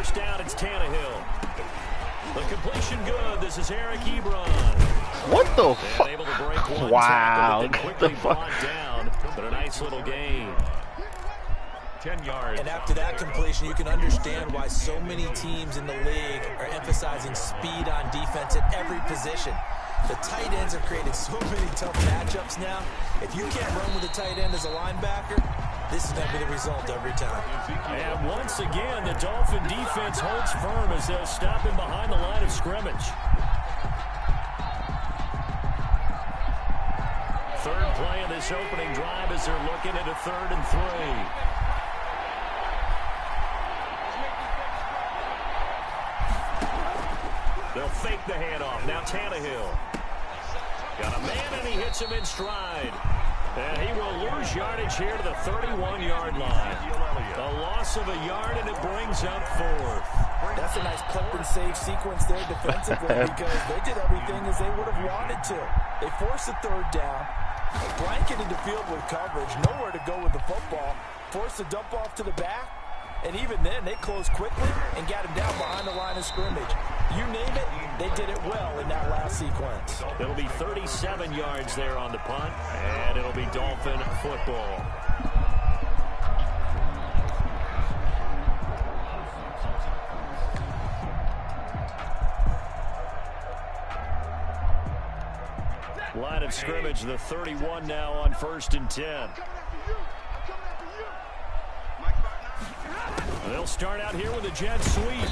first down, it's Tannehill. The completion good. This is Eric Ebron. What the fuck? Able to break one wow. tackle, quickly brought down, but a nice little gain. 10 yards. And after that completion, you can understand why so many teams in the league are emphasizing speed on defense at every position. The tight ends have created so many tough matchups now. If you can't run with a tight end as a linebacker, this is going to be the result every time. And once again, the Dolphin defense holds firm as they'll stop him behind the line of scrimmage. Third play of this opening drive as they're looking at a 3rd and 3. They'll fake the handoff. Now Tannehill. Got a man, and he hits him in stride. And he will lose yardage here to the 31-yard line. A loss of a yard, and it brings up 4th. That's a nice clip and save sequence there defensively because they did everything as they would have wanted to. They forced the 3rd down, blanketed the field with coverage, nowhere to go with the football, forced the dump off to the back, and even then they closed quickly and got him down behind the line of scrimmage. You name it, they did it well in that last sequence. It'll be 37 yards there on the punt, and it'll be Dolphin football. Line of scrimmage, the 31 now on 1st and 10. They'll start out here with a jet sweep.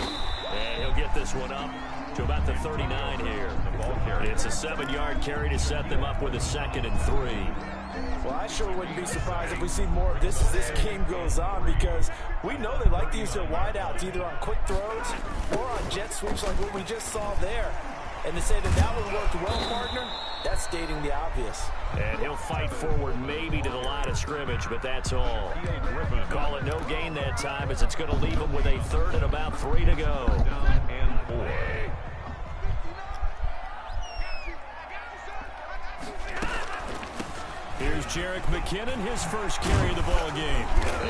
And he'll get this one up to about the 39 here. It's a 7-yard carry to set them up with a 2nd and 3. Well, I sure wouldn't be surprised if we see more of this as this game goes on because we know they like to use their wideouts either on quick throws or on jet sweeps like what we just saw there. And to say that that one worked well, partner, that's stating the obvious. And he'll fight forward maybe to the line of scrimmage, but that's all. Call it no gain that time as it's going to leave him with a 3rd and about 3 to go. And 4. Here's Jerick McKinnon, his first carry of the ball game.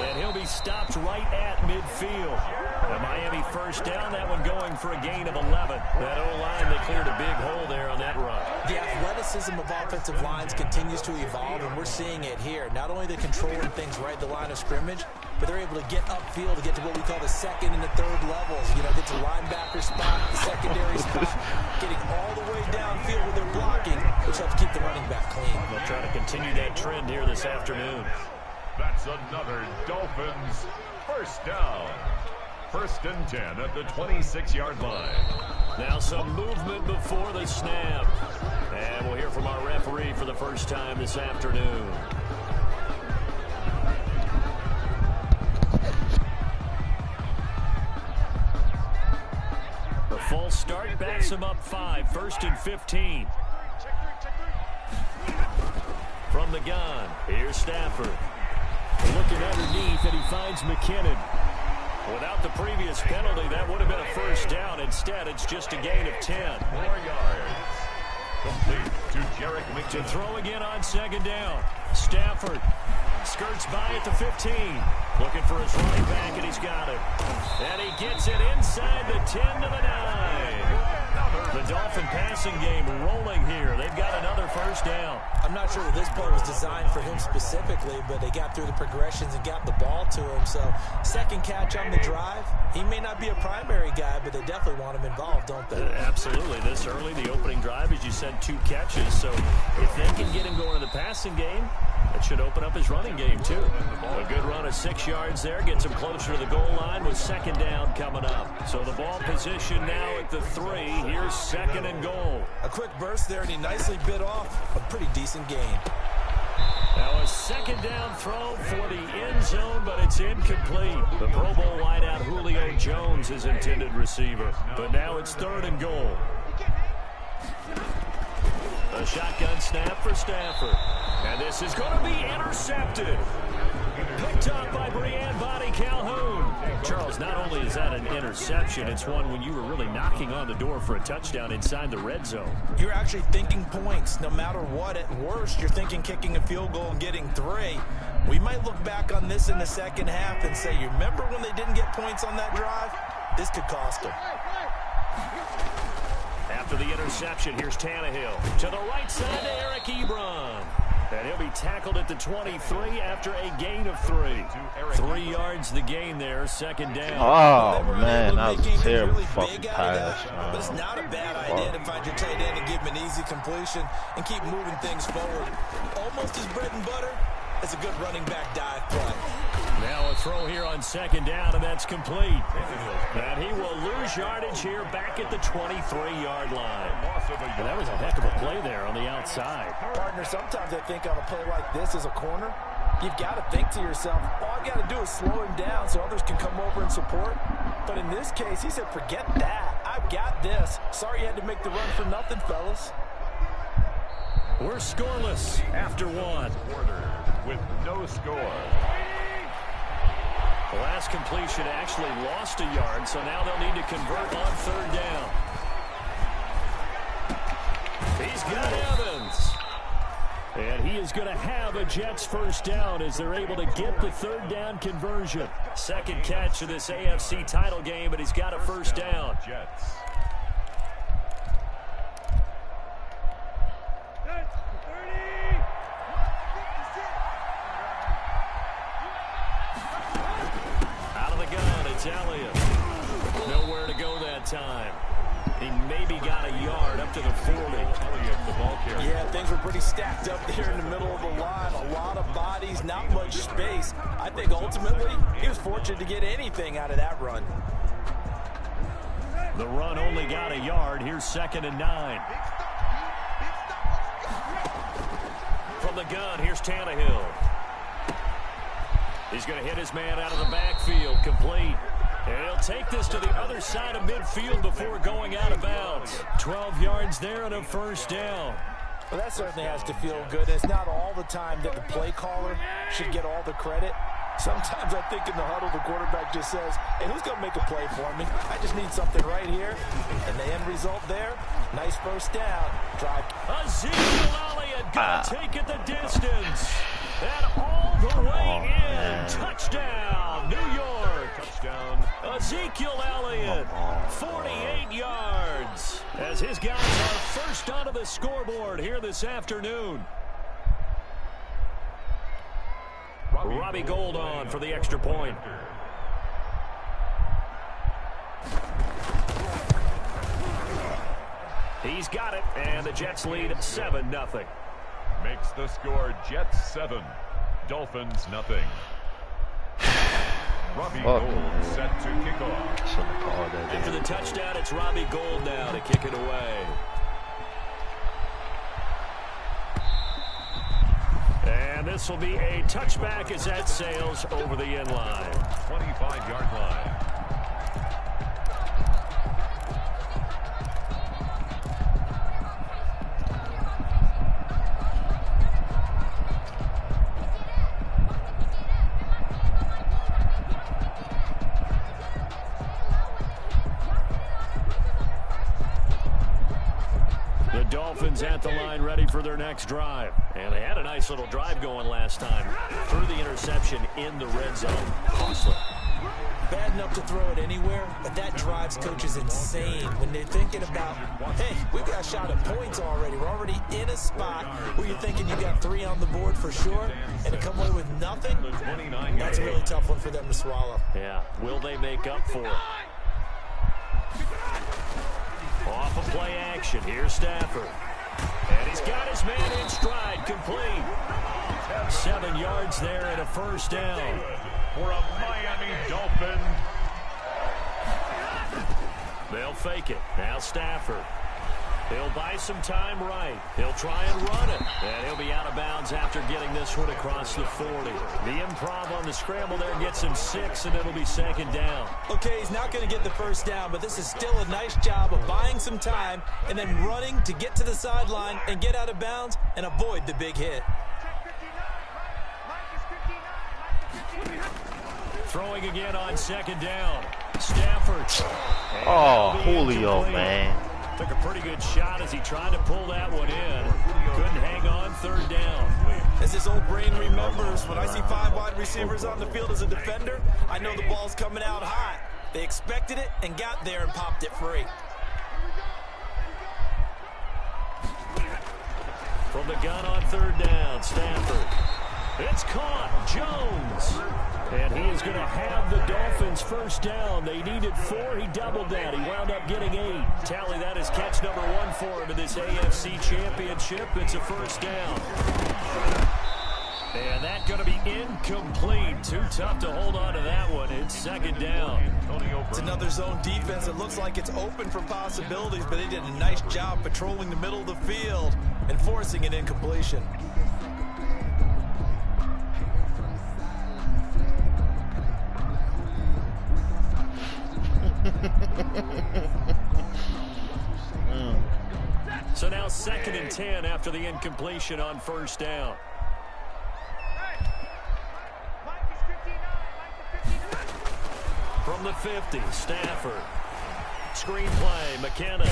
And he'll be stopped right at midfield. The Miami first down, that one going for a gain of 11. That O-line, they cleared a big hole there on that run. The athleticism of offensive lines continues to evolve, and we're seeing it here. Not only are they controlling things right at the line of scrimmage, but they're able to get upfield to get to what we call the 2nd and the 3rd levels. You know, get to linebacker spot, the secondary spot, getting all the way downfield with their blocking, which helps keep the running back clean. They'll try to continue that trend here this afternoon. That's another Dolphins first down. 1st and 10 at the 26-yard line. Now some movement before the snap. And we'll hear from our referee for the first time this afternoon. The false start backs him up 5. 1st and 15. From the gun, here's Stafford. Looking underneath, and he finds McKinnon. Without the previous penalty, that would have been a first down. Instead, it's just a gain of 10. 4 yards. Complete to Jerick McKinnon. To throw again on 2nd down. Stafford skirts by at the 15. Looking for his running back, and he's got it. And he gets it inside the 10 to the 9. The Dolphin passing game rolling here. They've got another first down. I'm not sure that this play was designed for him specifically, but they got through the progressions and got the ball to him. So, 2nd catch on the drive. He may not be a primary guy, but they definitely want him involved, don't they? Absolutely. This early, the opening drive, as you said, 2 catches. So, if they can get him going in the passing game, that should open up his running game, too. A good run of 6 yards there. Gets him closer to the goal line with 2nd down coming up. So the ball position now at the 3. Here's 2nd and goal. A quick burst there, and he nicely bit off a pretty decent gain. Now a 2nd down throw for the end zone, but it's incomplete. The Pro Bowl wideout Julio Jones is intended receiver. But now it's 3rd and goal. A shotgun snap for Stafford. And this is going to be intercepted. Picked up by Brianne Body Calhoun. Charles, not only is that an interception, it's one when you were really knocking on the door for a touchdown inside the red zone. You're actually thinking points. No matter what, at worst, you're thinking kicking a field goal and getting 3. We might look back on this in the second half and say, you remember when they didn't get points on that drive? this could cost him. After the interception, here's Tannehill. To the right side to Eric Ebron. And he'll be tackled at the 23 after a gain of 3. 3 yards the gain there, second down. Oh, man, that was a terrible fucking pass. But it's not a bad idea to find your tight end and give him an easy completion and keep moving things forward. Almost his bread and butter. It's a good running back dive play. Now a throw here on second down, and that's complete. And he will lose yardage here back at the 23-yard line. And that was a heck of a play there on the outside. Partner, sometimes I think on a play like this as a corner, you've got to think to yourself, all I've got to do is slow him down so others can come over and support. But in this case, he said, forget that. I've got this. Sorry you had to make the run for nothing, fellas. We're scoreless after 1. With no score. The last completion actually lost a yard, so now they'll need to convert on third down. He's got Evans. And he is going to have a Jets first down as they're able to get the third down conversion. Second catch of this AFC title game, and he's got a first down. Jets. Elliott. Nowhere to go that time. He maybe got a yard up to the 40. Yeah, things were pretty stacked up there in the middle of the line. A lot of bodies, not much space. I think ultimately he was fortunate to get anything out of that run. The run only got a yard. Here's 2nd and 9. From the gun, here's Tannehill. He's going to hit his man out of the backfield, complete. And he'll take this to the other side of midfield before going out of bounds. 12 yards there and a first down. Well, that certainly has to feel good. It's not all the time that the play caller should get all the credit. Sometimes I think in the huddle, the quarterback just says, hey, who's going to make a play for me? I just need something right here. And the end result there, nice first down. Drive. Ezekiel Elliott going to take it the distance. And all the way in. Touchdown, New York. Touchdown. Ezekiel Elliott, 48 yards. As his guys are first onto the scoreboard here this afternoon. Robbie Gould on for the extra point. He's got it, and the Jets lead 7-0. Makes the score Jets 7, Dolphins nothing. Robbie Gould set to kick off. After the touchdown, it's Robbie Gould now to kick it away. And this will be a touchback as that sails over the end line. 25-yard line. Dolphins at the line ready for their next drive. And they had a nice little drive going last time. Threw the interception in the red zone. Costly. Bad enough to throw it anywhere, but that drives coaches insane when they're thinking about, hey, we've got a shot at points already. We're already in a spot where you're thinking you got 3 on the board for sure, and to come away with nothing, that's a really tough one for them to swallow. Yeah, will they make up for it? Off of play action, here's Stafford. And he's got his man in stride, complete. 7 yards there and a first down. For a Miami Dolphin. They'll fake it. Now Stafford. He'll buy some time right. He'll try and run it. And he'll be out of bounds after getting this one across the 40. The improv on the scramble there gets him 6, and it'll be second down. Okay, he's not going to get the first down, but this is still a nice job of buying some time and then running to get to the sideline and get out of bounds and avoid the big hit. Throwing again on second down. Stafford. Oh, Julio, man. Took a pretty good shot as he tried to pull that one in. Couldn't hang on third down. As his old brain remembers, when I see 5 wide receivers on the field as a defender, I know the ball's coming out hot. They expected it and got there and popped it free. From the gun on third down, Stafford. It's caught. Jones. And he is going to have the Dolphins first down. They needed 4. He doubled that. He wound up getting 8. Tally, that is catch number 1 for him in this AFC Championship. It's a first down. And that's going to be incomplete. Too tough to hold on to that one. It's second down. It's another zone defense. It looks like it's open for possibilities, but they did a nice job patrolling the middle of the field and forcing an incompletion. So now 2nd and 10 after the incompletion on first down. From the 50, Stafford. Screen play, McKinnon.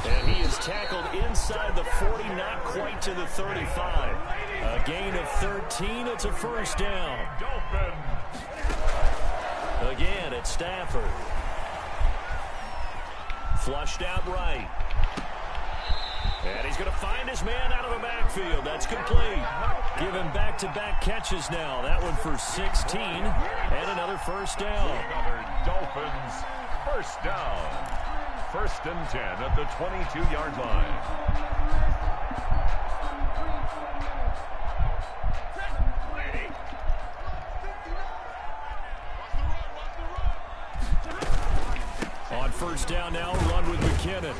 And he is tackled inside the 40, not quite to the 35. A gain of 13, it's a first down. Again, it's Stafford. Flushed out right. And he's going to find his man out of the backfield. That's complete. Give him back-to-back catches now. That one for 16. And another first down. Another Dolphins first down. 1st and 10 at the 22-yard line. On first down now, run with McKinnon.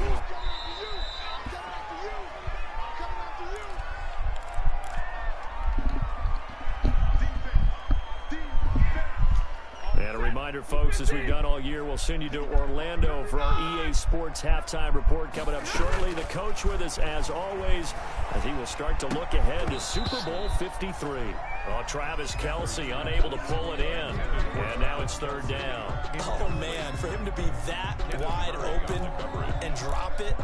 And a reminder, folks, as we've done all year, we'll send you to Orlando for our EA Sports halftime report coming up shortly. The coach with us, as always, as he will start to look ahead to Super Bowl 53. Oh, Travis Kelce unable to pull it in. And now it's third down. Oh, man, for him to be that wide open and drop it.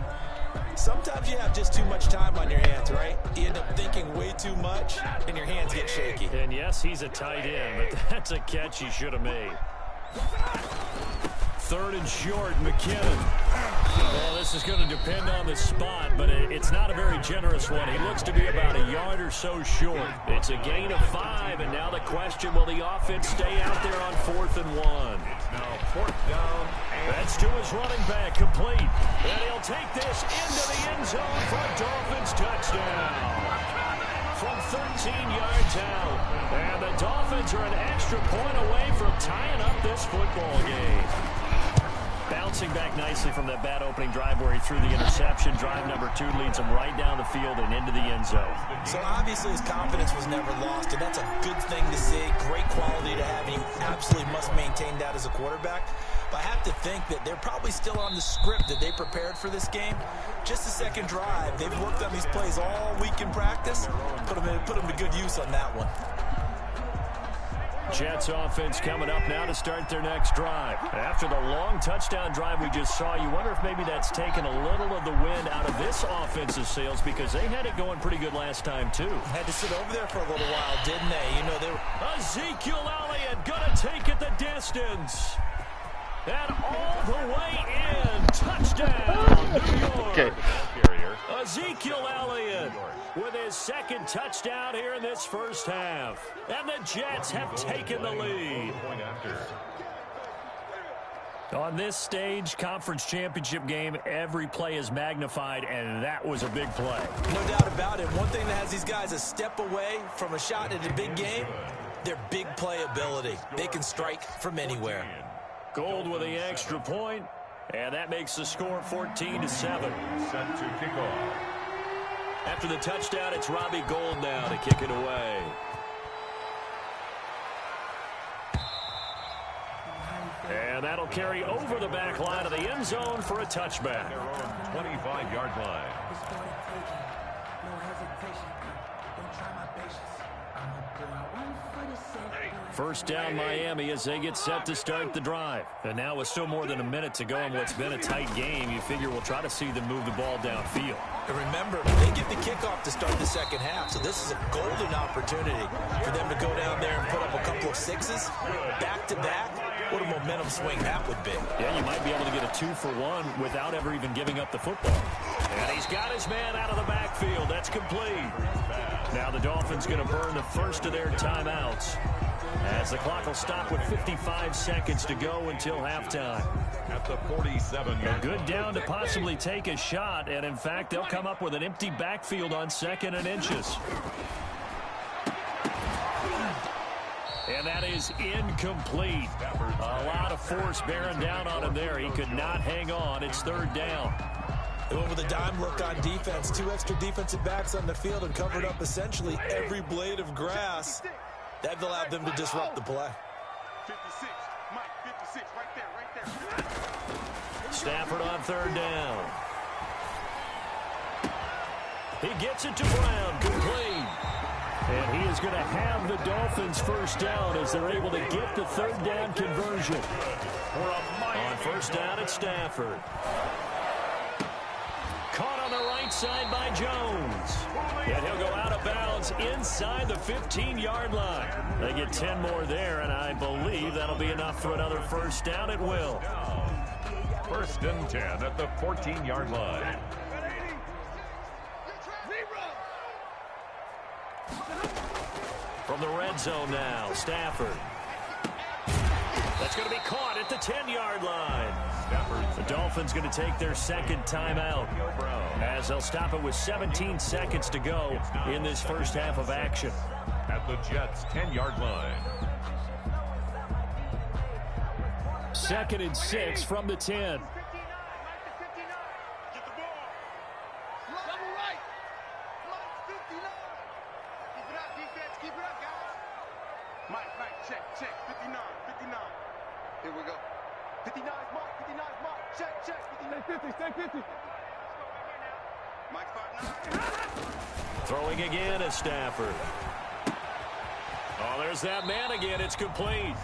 Sometimes you have just too much time on your hands, right? You end up thinking way too much, and your hands get shaky. And yes, he's a tight end, but that's a catch he should have made. 3rd and short, McKinnon. Well, this is going to depend on the spot, but it's not a very generous one. He looks to be about a yard or so short. It's a gain of 5, and now the question, will the offense stay out there on 4th and 1? Now 4th down. That's to his running back, complete. And he'll take this into the end zone for a Dolphins touchdown. From 13 yards out. And the Dolphins are an extra point away from tying up this football game. Bouncing back nicely from that bad opening drive where he threw the interception. Drive number 2 leads him right down the field and into the end zone. So obviously his confidence was never lost, and that's a good thing to see. Great quality to have, and you absolutely must maintain that as a quarterback. But I have to think that they're probably still on the script that they prepared for this game. Just the second drive. They've worked on these plays all week in practice. Put them to good use on that one. Jets offense coming up now to start their next drive. After the long touchdown drive we just saw, you wonder if maybe that's taken a little of the wind out of this offensive sails, because they had it going pretty good last time too. Had to sit over there for a little while, didn't they? You know, they were... Ezekiel Elliott gonna take it the distance. And all the way in. Touchdown, New York. Okay. Ezekiel Elliott with his 2nd touchdown here in this first half. And the Jets have taken the lead. On this stage, conference championship game, every play is magnified, and that was a big play. No doubt about it. One thing that has these guys a step away from a shot at a big game, their big play ability. They can strike from anywhere. Gold with the extra point, and that makes the score 14-7. Set to kick off. After the touchdown, it's Robbie Gould now to kick it away. And that'll carry over the back line of the end zone for a touchback. Their own 25-yard line. First down Miami as they get set to start the drive. And now with still more than a minute to go in what's been a tight game, you figure we'll try to see them move the ball downfield. And remember, they get the kickoff to start the second half, so this is a golden opportunity for them to go down there and put up a couple of 6s back-to-back What a momentum swing that would be. Yeah, you might be able to get a 2-for-1 without ever even giving up the football. And he's got his man out of the backfield. That's complete. Now the Dolphins going to burn the first of their timeouts, as the clock will stop with 55 seconds to go until halftime. At the 47. A good down to possibly take a shot, and in fact, they'll come up with an empty backfield on 2nd and inches. And that is incomplete. A lot of force bearing down on him there. He could not hang on. It's 3rd down. They went with a dime look on defense. 2 extra defensive backs on the field and covered up essentially every blade of grass. That allowed them to disrupt the play. 56, Mike, 56, right there. Stafford on 3rd down. He gets it to Brown, complete. And he is going to have the Dolphins first down as they're able to get the 3rd down conversion. On 1st down, it's Stafford. Caught on the right side by Jones. And he'll go out of bounds inside the 15-yard line. They get 10 more there, and I believe that'll be enough for another first down. It will. 1st and 10 at the 14-yard line. From the red zone now, Stafford. That's going to be caught at the 10-yard line. The Dolphins going to take their 2nd timeout, as they'll stop it with 17 seconds to go in this first half of action. At the Jets' 10-yard line. 2nd and 6 from the 10. Check, 59. Here we go. 59 is Mike. Check. 59. Stay 50. Mike 5'9". Throwing again is Stafford. Oh, there's that man again. It's complete.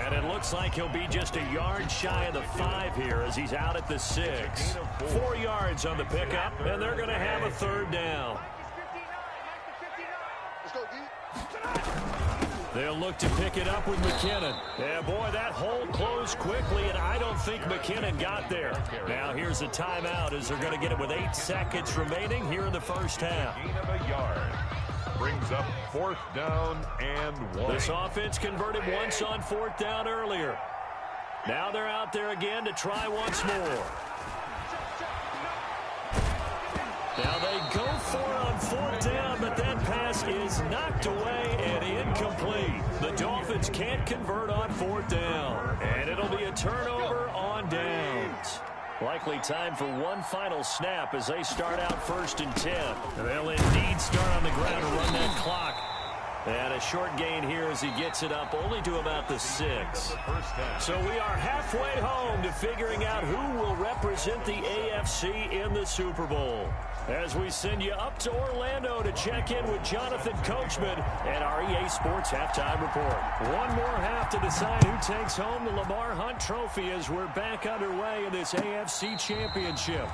And it looks like he'll be just a yard shy of the 5 here as he's out at the 6. 4 yards on the pickup, and they're going to have a 3rd down. Let's go, D. They'll look to pick it up with McKinnon. Yeah, boy, that hole closed quickly, and I don't think McKinnon got there. Now here's a timeout as they're going to get it with 8 seconds remaining here in the first half. Gain of a yard. Brings up 4th down and 1. This offense converted once on 4th down earlier. Now they're out there again to try once more. Now they go for it on 4th down, but that pass is knocked away and incomplete. The Dolphins can't convert on 4th down, and it'll be a turnover on downs. Likely time for one final snap as they start out 1st and 10. They'll indeed start on the ground and run that clock. And a short gain here as he gets it up only to about the 6. So we are halfway home to figuring out who will represent the AFC in the Super Bowl, as we send you up to Orlando to check in with Jonathan Coachman and our EA Sports Halftime Report. One more half to decide who takes home the Lamar Hunt Trophy as we're back underway in this AFC Championship.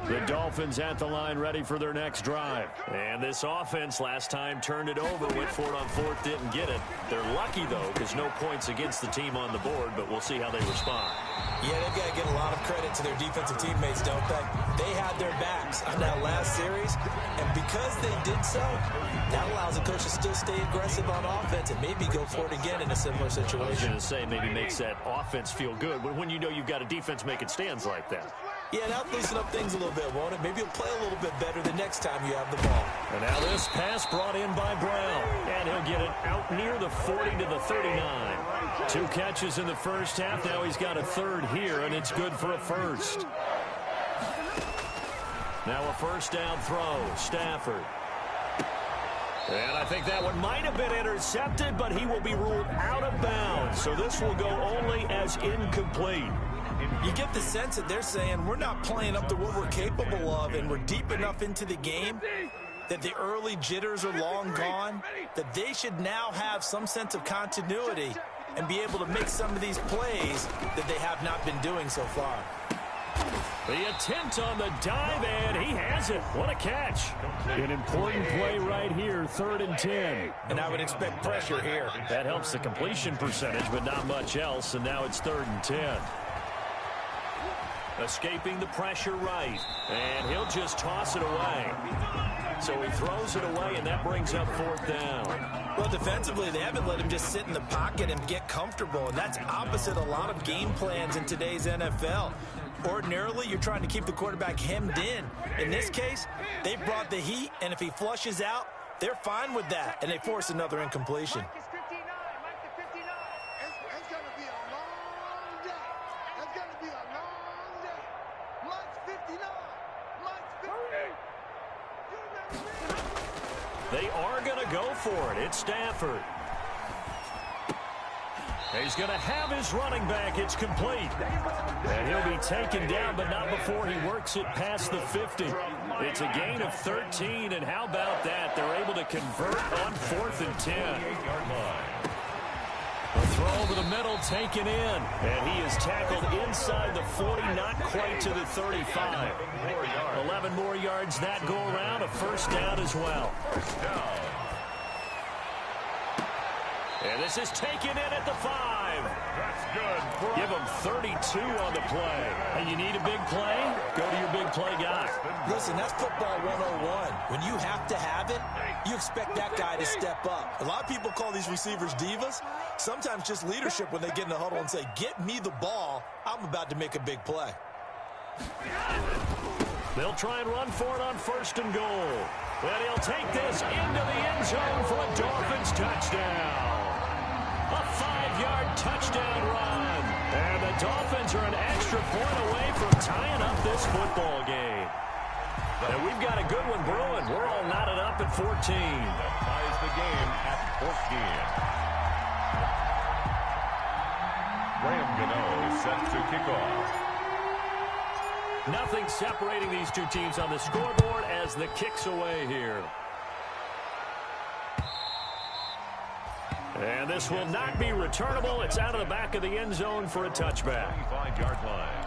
The Dolphins at the line ready for their next drive. And this offense last time turned it over, went for it on 4th, didn't get it. They're lucky, though, because no points against the team on the board, but we'll see how they respond. Yeah, they've got to give a lot of credit to their defensive teammates, don't they? They had their backs on that last series, and because they did so, that allows the coach to still stay aggressive on offense and maybe go for it again in a similar situation. I was going to say, maybe makes that offense feel good, but when you know you've got a defense making stands like that. Yeah, that'll loosen up things a little bit, won't it? Maybe you'll play a little bit better the next time you have the ball. And now this pass brought in by Brown. And he'll get it out near the 40 to the 39. 2 catches in the first half. Now he's got a 3rd here, and it's good for a 1st. Now a 1st down throw. Stafford. And I think that one might have been intercepted, but he will be ruled out of bounds. So this will go only as incomplete. You get the sense that they're saying we're not playing up to what we're capable of, and we're deep enough into the game that the early jitters are long gone, that they should now have some sense of continuity and be able to make some of these plays that they have not been doing so far. The attempt on the dive, and he has it. What a catch. An important play right here, 3rd and 10. And I would expect pressure here. That helps the completion percentage, but not much else, and now it's 3rd and 10. Escaping the pressure right, and he'll just toss it away. So he throws it away, and that brings up 4th down. Well, defensively, they haven't let him just sit in the pocket and get comfortable, and that's opposite a lot of game plans in today's NFL. Ordinarily, you're trying to keep the quarterback hemmed in. In this case, they brought the heat, and if he flushes out, they're fine with that, and they force another incompletion. It's going to be a long day. It's going to be a long day. Mike's 59. Mike's 50. They are going to go for it. It's Stafford. He's going to have his running back. It's complete. And he'll be taken down, but not before he works it past the 50. It's a gain of 13, and how about that? They're able to convert on 4th and 10. The throw over the middle taken in, and he is tackled inside the 40, not quite to the 35. 11 more yards that go around, a 1st down as well. And this is taken in at the 5. That's good. Give him 32 on the play. And you need a big play? Go to your big play guy. Listen, that's football 101. When you have to have it, you expect that guy to step up. A lot of people call these receivers divas. Sometimes just leadership when they get in the huddle and say, get me the ball. I'm about to make a big play. They'll try and run for it on 1st and goal. But he'll take this into the end zone for a Dolphins touchdown. A 5-yard touchdown run. And the Dolphins are an extra point away from tying up this football game. And we've got a good one brewing. We're all knotted up at 14. That ties the game at 14. Graham Gano set to kick off. Nothing separating these two teams on the scoreboard as the kick's away here. And this will not be returnable. It's out of the back of the end zone for a touchback. 25-yard line.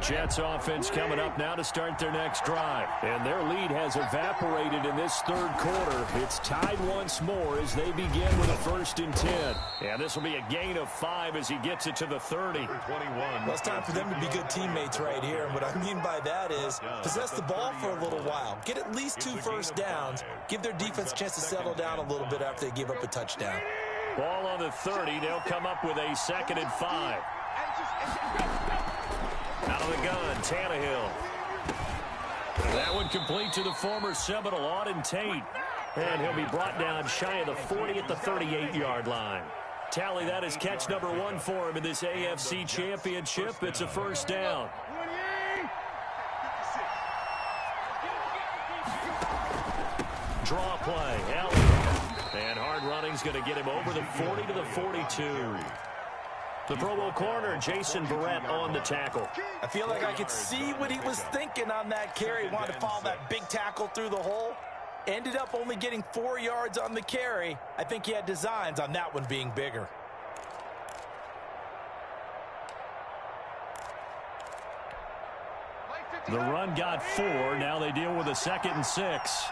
Jets offense coming up now to start their next drive. And their lead has evaporated in this 3rd quarter. It's tied once more as they begin with a 1st and 10. And this will be a gain of 5 as he gets it to the 30. 21. Well, it's time for them to be good teammates right here. And what I mean by that is possess the ball for a little while. Get at least 2 first downs. Give their defense a chance to settle down a little bit after they give up a touchdown. Ball on the 30. They'll come up with a 2nd and 5. Out of the gun, Tannehill. That one complete to the former Seminole, Auden Tate. And he'll be brought down shy of the 40 at the 38-yard line. Tally, that is catch number 1 for him in this AFC Championship. It's a 1st down. Draw play, Elliott. And hard running's going to get him over the 40 to the 42. The Pro Bowl corner, Jason Barrett, on the tackle. I feel like I could see what he was thinking on that carry. He wanted to follow that big tackle through the hole. Ended up only getting 4 yards on the carry. I think he had designs on that one being bigger. The run got 4. Now they deal with a 2nd and 6.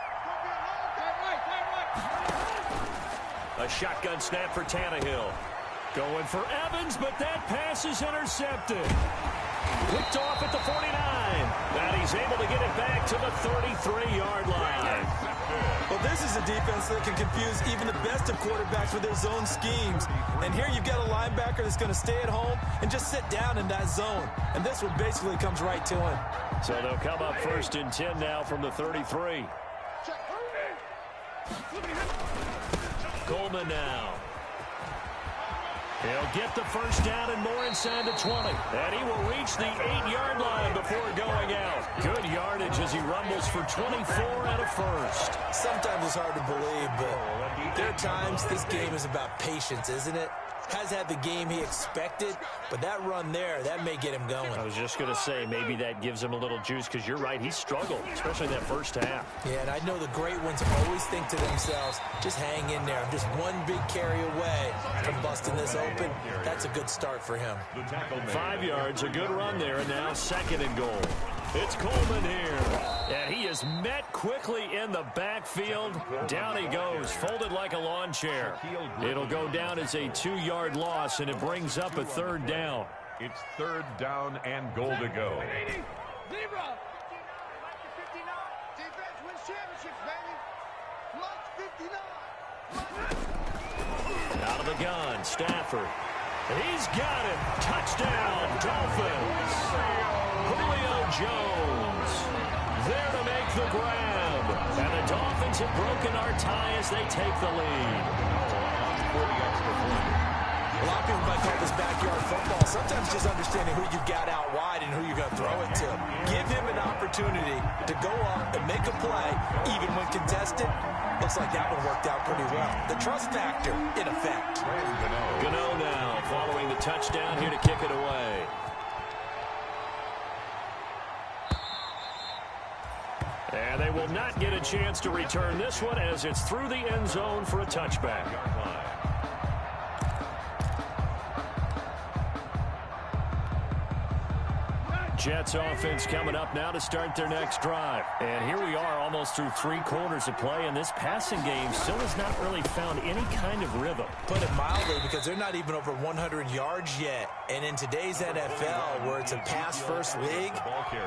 A shotgun snap for Tannehill. Going for Evans, but that pass is intercepted. Picked off at the 49. And he's able to get it back to the 33-yard line. Well, this is a defense that can confuse even the best of quarterbacks with their zone schemes. And here you've got a linebacker that's going to stay at home and just sit down in that zone. And this one basically comes right to him. So they'll come up 1st and 10 now from the 33. Coleman now. He'll get the 1st down and more inside the 20. And he will reach the 8-yard line before going out. Good yardage as he rumbles for 24 and a 1st. Sometimes it's hard to believe, but there are times this game is about patience, isn't it? Has had the game he expected, but that run there, that may get him going. I was just going to say, maybe that gives him a little juice, because you're right, he struggled, especially that first half. Yeah, and I know the great ones always think to themselves, just hang in there. I'm just one big carry away from busting this open. That's a good start for him. 5 yards, a good run there, and now 2nd and goal. It's Coleman here, and he is met quickly in the backfield. Down he goes, folded like a lawn chair. It'll go down as a 2-yard loss, and it brings up a 3rd down. It's 3rd down and goal to go. Defense wins championships, baby. Clutch 59. Out of the gun, Stafford. He's got him. Touchdown, Dolphins. Julio Jones there to make the grab. And the Dolphins have broken our tie as they take the lead. A lot of people might call this backyard football. Sometimes just understanding who you got out wide and who you're going to throw it to. Give him an opportunity to go up and make a play, even when contested. Looks like that one worked out pretty well. The trust factor, in effect. Gano now following the touchdown here to kick it away. And they will not get a chance to return this one as it's through the end zone for a touchback. Jets offense coming up now to start their next drive. And here we are almost through 3 quarters of play, and this passing game still has not really found any kind of rhythm. Put it mildly, because they're not even over 100 yards yet. And in today's NFL, where it's a pass-first league,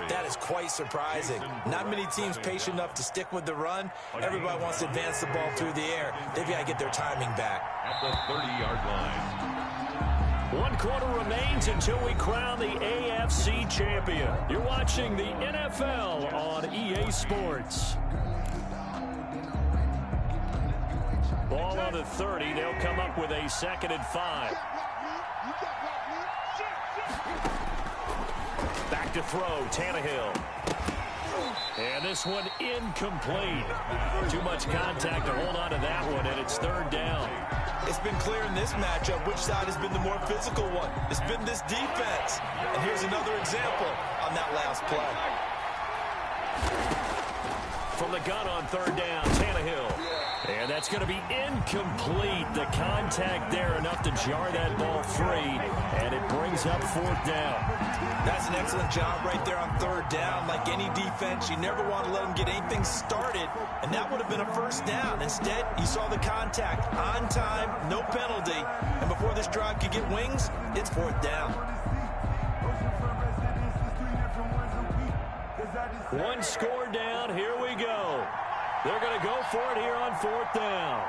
that is quite surprising. Not many teams patient enough to stick with the run. Everybody wants to advance the ball through the air. They've got to get their timing back. At the 30-yard line. 1 quarter remains until we crown the AFC champion. You're watching the NFL on EA Sports. Ball on the 30. They'll come up with a 2nd and 5. Back to throw, Tannehill. And this one incomplete. Too much contact to hold on to that one, and it's 3rd down. It's been clear in this matchup which side has been the more physical one. It's been this defense. And here's another example on that last play. From the gun on 3rd down, Tannehill. And that's going to be incomplete. The contact there enough to jar that ball free, and it brings up 4th down. That's an excellent job right there on 3rd down. Like any defense, you never want to let them get anything started, and that would have been a 1st down. Instead, you saw the contact on time, no penalty, and before this drive could get wings, it's 4th down. 1 score down. Here we go. They're going to go for it here on 4th down.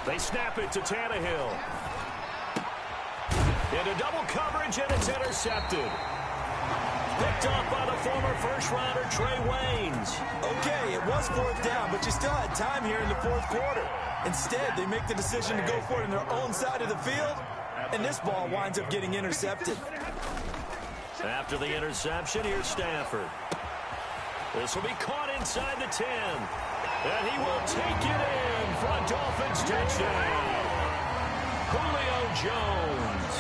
They snap it to Tannehill. Into double coverage, and it's intercepted. Picked off by the former first-rounder Trey Waynes. Okay, it was 4th down, but you still had time here in the 4th quarter. Instead, they make the decision to go for it on their own side of the field, and this ball winds up getting intercepted. After the interception, here's Stafford. This will be caught inside the 10. And he will take it in for a Dolphins touchdown. Julio Jones,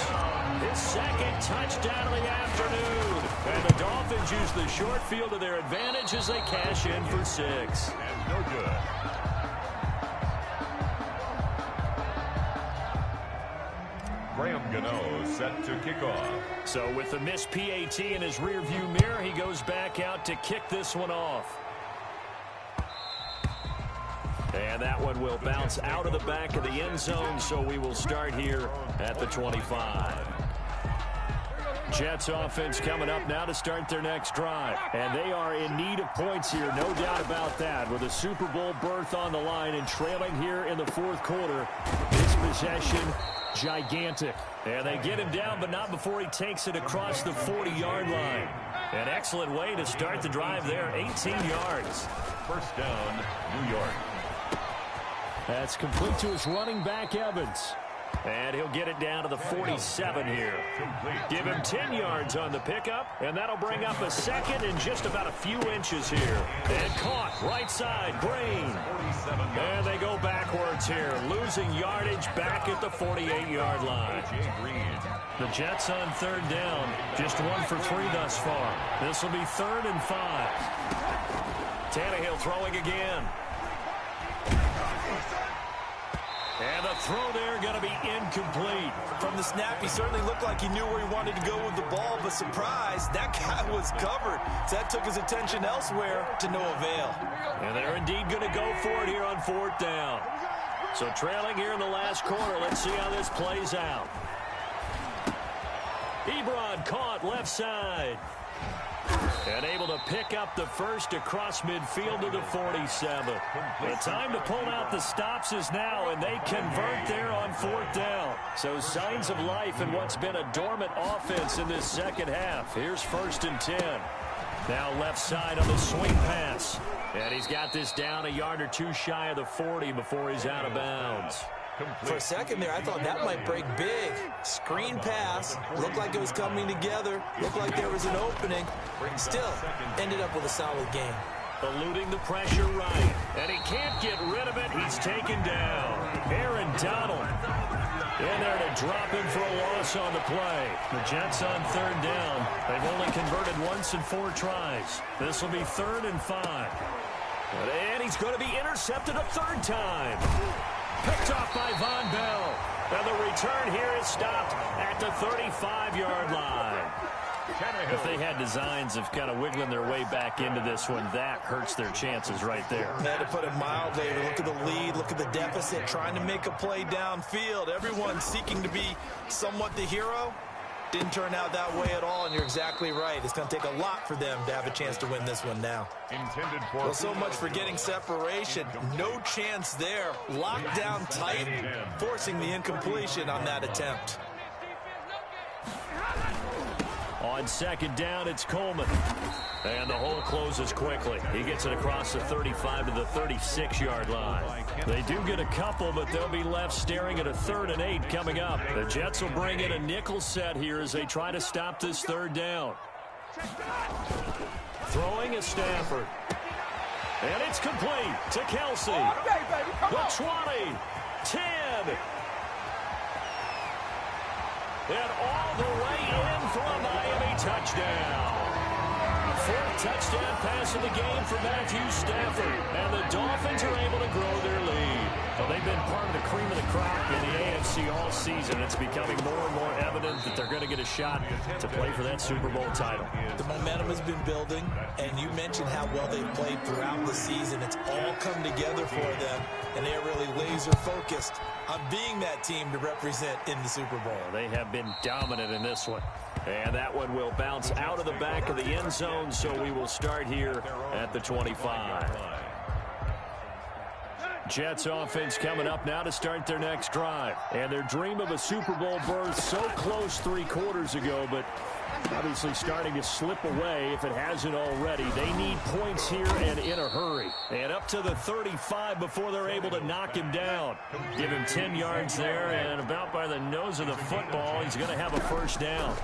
his 2nd touchdown of the afternoon. And the Dolphins use the short field to their advantage as they cash in for 6. And no good. Gano set to kick off. So with the missed PAT in his rearview mirror, he goes back out to kick this one off. And that one will bounce out of the back of the end zone, so we will start here at the 25. Jets offense coming up now to start their next drive. And they are in need of points here, no doubt about that. With a Super Bowl berth on the line and trailing here in the 4th quarter, this possession gigantic. And they get him down, but not before he takes it across the 40-yard line. An excellent way to start the drive there, 18 yards. 1st down, New York. That's complete to his running back, Evans. And he'll get it down to the 47 here. Give him 10 yards on the pickup, and that'll bring up a second in just about a few inches here. And caught, right side, Green. And they go backwards here, losing yardage back at the 48-yard line. The Jets on third down, just 1 for 3 thus far. This will be 3rd and 5. Tannehill throwing again. And the throw there going to be incomplete. From the snap, he certainly looked like he knew where he wanted to go with the ball, but surprise, that guy was covered. So that took his attention elsewhere to no avail. And they're indeed going to go for it here on 4th down. So trailing here in the last quarter, let's see how this plays out. Ebron caught left side. And able to pick up the first across midfield to the 47. The time to pull out the stops is now, and they convert there on 4th down. So signs of life in what's been a dormant offense in this second half. Here's 1st and 10. Now left side on the swing pass. And he's got this down a yard or 2 shy of the 40 before he's out of bounds. For a second there, I thought that might break big. Screen pass. Looked like it was coming together. Looked like there was an opening. Still, ended up with a solid game. Eluding the pressure right. And he can't get rid of it. He's taken down. Aaron Donald in there to drop him for a loss on the play. The Jets on 3rd down. They've only converted once in 4 tries. This will be 3rd and 5. And he's going to be intercepted a 3rd time. Picked off by Von Bell. And the return here is stopped at the 35-yard line. If they had designs of kind of wiggling their way back into this one, that hurts their chances right there. They had to put it mildly. Look at the lead, look at the deficit, trying to make a play downfield. Everyone seeking to be somewhat the hero. Didn't turn out that way at all, and you're exactly right. It's going to take a lot for them to have a chance to win this one now. Well, so much for getting separation. No chance there. Locked down tight, forcing the incompletion on that attempt. On 2nd down, it's Coleman. And the hole closes quickly. He gets it across the 35 to the 36-yard line. They do get a couple, but they'll be left staring at a 3rd and 8 coming up. The Jets will bring in a nickel set here as they try to stop this 3rd down. Throwing is Stafford. And it's complete to Kelsey. The 20, 10. And all the way in for a Miami touchdown. 4th touchdown pass of the game for Matthew Stafford. And the Dolphins are able to grow their lead. Well, they've been part of the cream of the crop in the AFC all season. It's becoming more and more evident that they're going to get a shot to play for that Super Bowl title. The momentum has been building, and you mentioned how well they've played throughout the season. It's all come together for them, and they're really laser-focused on being that team to represent in the Super Bowl. They have been dominant in this one. And that one will bounce out of the back of the end zone, so we will start here at the 25. Jets offense coming up now to start their next drive. And their dream of a Super Bowl berth so close 3 quarters ago, but obviously starting to slip away if it hasn't already. They need points here and in a hurry. And up to the 35 before they're able to knock him down. Give him 10 yards there, and about by the nose of the football, he's going to have a 1st down.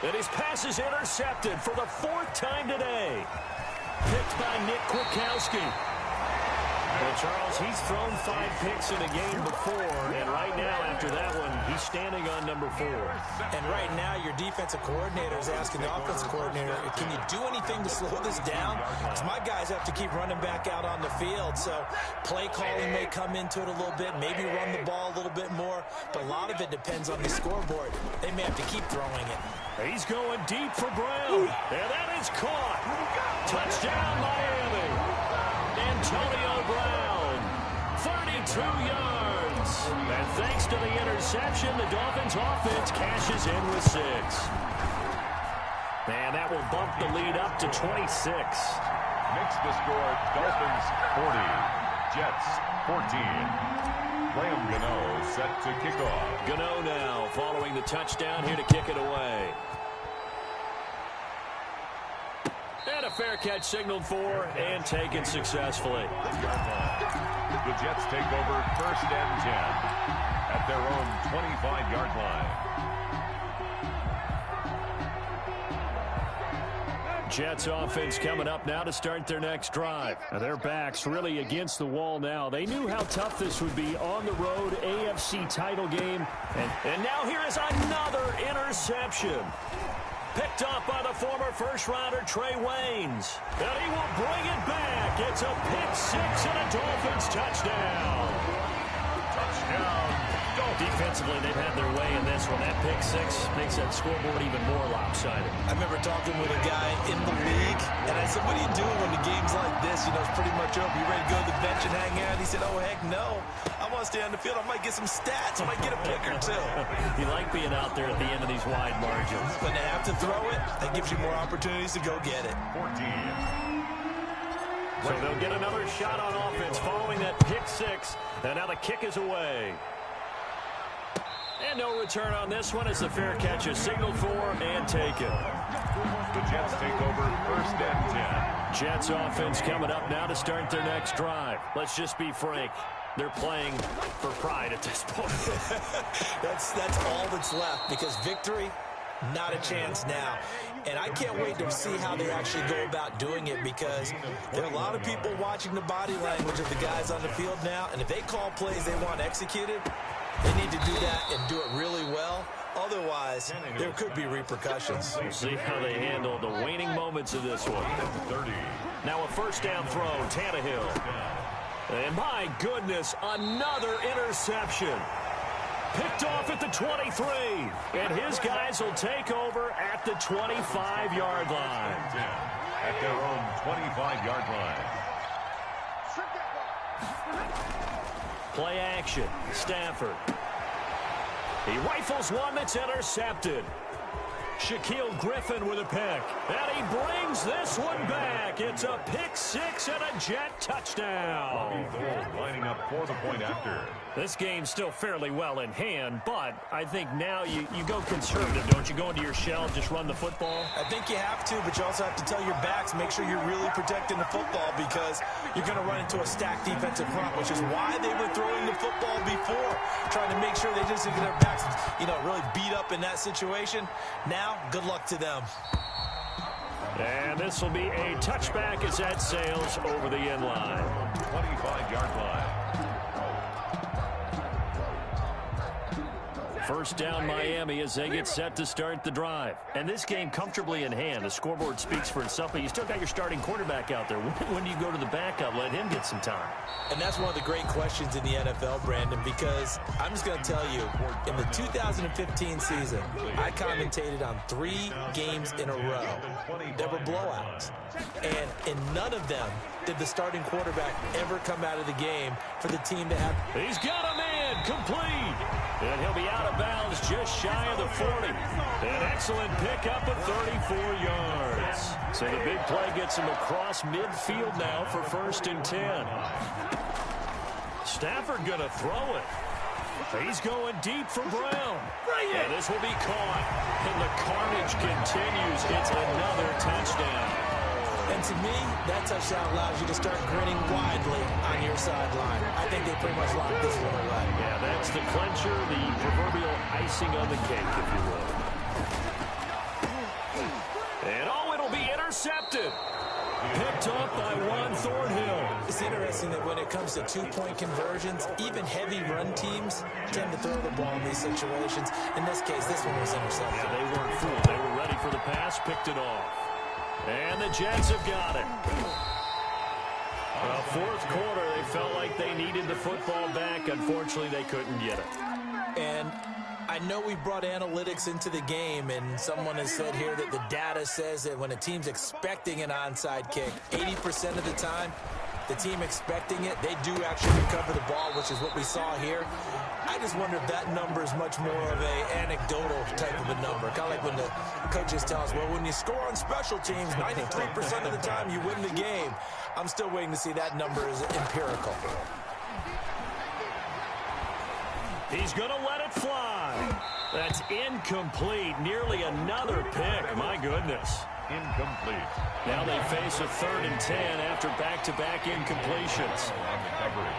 And his pass is intercepted for the 4th time today. Picked by Nick Kwiatkowski. Well, Charles, he's thrown 5 picks in a game before, and right now, after that one, he's standing on number 4. And right now, your defensive coordinator is asking the offensive coordinator, can you do anything to slow this down? Because my guys have to keep running back out on the field, so play calling may come into it a little bit, maybe run the ball a little bit more, but a lot of it depends on the scoreboard. They may have to keep throwing it. He's going deep for Brown, and that is caught. Touchdown, Miami. Antonio Brown, 32 yards. And thanks to the interception, the Dolphins offense cashes in with 6. And that will bump the lead up to 26. Makes the score Dolphins 40, Jets 14. Graham Gano set to kick off. Gano now following the touchdown here to kick it away. And a a fair catch signaled for and taken successfully. The Jets take over 1st and 10 at their own 25-yard line. Jets offense coming up now to start their next drive. Now their backs really against the wall now. They knew how tough this would be on the road, AFC title game. And now here is another interception. Picked off by the former first-rounder Trey Waynes. And he will bring it back. It's a pick six and a Dolphins touchdown. Touchdown. Defensively, they've had their way in this one. That pick six makes that scoreboard even more lopsided. I remember talking with a guy in the league, and I said, what are you doing when the game's like this? You know, it's pretty much over. You ready to go to the bench and hang out? He said, oh, heck no. I want to stay on the field. I might get some stats. I might get a pick or two. You like being out there at the end of these wide margins. When they have to throw it, that gives you more opportunities to go get it. 14. So they'll get another shot on offense following that pick six. And now the kick is away. And no return on this one as the fair catch is signaled for and taken. The Jets take over 1st and 10. Jets offense coming up now to start their next drive. Let's just be frank. They're playing for pride at this point. That's all that's left, because victory, not a chance now. And I can't wait to see how they actually go about doing it, because there are a lot of people watching the body language of the guys on the field now, and if they call plays they want executed, they need to do that and do it really well. Otherwise, there could be repercussions. We'll see how they handle the waning moments of this one. 30. Now a first down throw, Tannehill. And my goodness, another interception. Picked off at the 23. And his guys will take over at the 25-yard line. At their own 25-yard line. Play action. Stafford. He rifles one that's intercepted. Shaquille Griffin with a pick. And he brings this one back. It's a pick six and a Jet touchdown. Lining up for the point after. This game's still fairly well in hand, but I think now you go conservative, don't you? Go into your shell, just run the football? I think you have to, but you also have to tell your backs, make sure you're really protecting the football, because you're going to run into a stacked defensive front, which is why they were throwing the football before, trying to make sure they just get their backs, really beat up in that situation. Now, good luck to them. And this will be a touchback as that sails over the end line. 25-yard line. First down Miami as they get set to start the drive. And this game comfortably in hand. The scoreboard speaks for itself, but you still got your starting quarterback out there. When do you go to the backup? Let him get some time. And that's one of the great questions in the NFL, Brandon, because I'm just going to tell you, in the 2015 season, I commentated on 3 games in a row. There were blowouts. And in none of them did the starting quarterback ever come out of the game for the team to have. He's got a man complete. And he'll be out of bounds just shy of the 40. An excellent pickup of 34 yards. So the big play gets him across midfield now for 1st and 10. Stafford going to throw it. He's going deep for Brown. And this will be caught. And the carnage continues. It's another touchdown. And to me, that touchdown allows you to start grinning widely on your sideline. I think they pretty much locked this one away. Yeah, that's the clincher, the proverbial icing on the cake, if you will. And it'll be intercepted. Picked up by Juan Thornhill. It's interesting that when it comes to two-point conversions, even heavy run teams tend to throw the ball in these situations. In this case, this one was intercepted. Yeah, they weren't fooled. They were ready for the pass, picked it off. And the Jets have got it. Well, fourth quarter, they felt like they needed the football back. Unfortunately, they couldn't get it. And I know we brought analytics into the game, and someone has said here that the data says that when a team's expecting an onside kick, 80% of the time, the team expecting it, they do actually recover the ball, which is what we saw here. I just wonder if that number is much more of a anecdotal type of a number. Kind of like when the coaches tell us, well, when you score on special teams, 93% of the time you win the game. I'm still waiting to see that number is empirical. He's going to let it fly. That's incomplete. Nearly another pick. My goodness. incomplete. Now they face a 3rd and 10 after back-to-back incompletions. On recovery.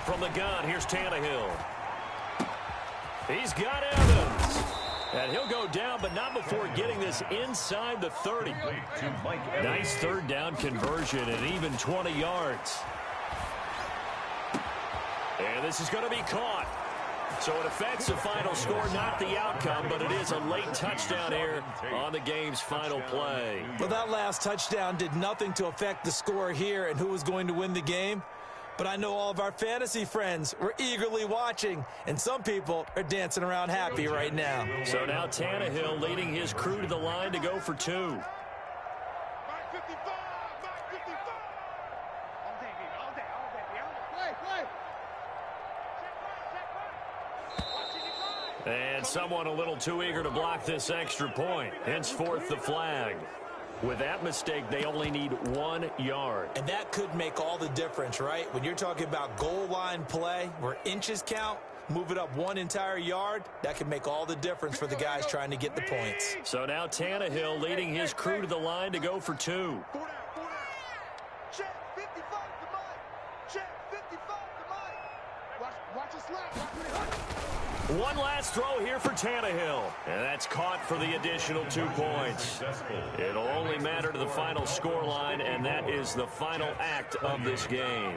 From the gun, here's Tannehill. He's got Evans. And he'll go down, but not before getting this inside the 30. Nice 3rd down conversion and even 20 yards. And this is going to be caught. So it affects the final score, not the outcome, but it is a late touchdown here on the game's final play. Well, that last touchdown did nothing to affect the score here and who was going to win the game. But I know all of our fantasy friends were eagerly watching, and some people are dancing around happy right now. So now Tannehill leading his crew to the line to go for 2. Back 55, back 55. All day, baby, all day, all day, all day. Play. Check right. And someone a little too eager to block this extra point. Henceforth the flag. With that mistake, they only need 1 yard. And that could make all the difference, right? When you're talking about goal line play where inches count, move it up 1 entire yard, that can make all the difference for the guys trying to get the points. So now Tannehill leading his crew to the line to go for 2. 4 down. Check 55 to Mike. Check 55 to Mike. Watch it slap. One last throw here for Tannehill. And that's caught for the additional 2 points. It'll only matter to the final scoreline, and that is the final act of this game.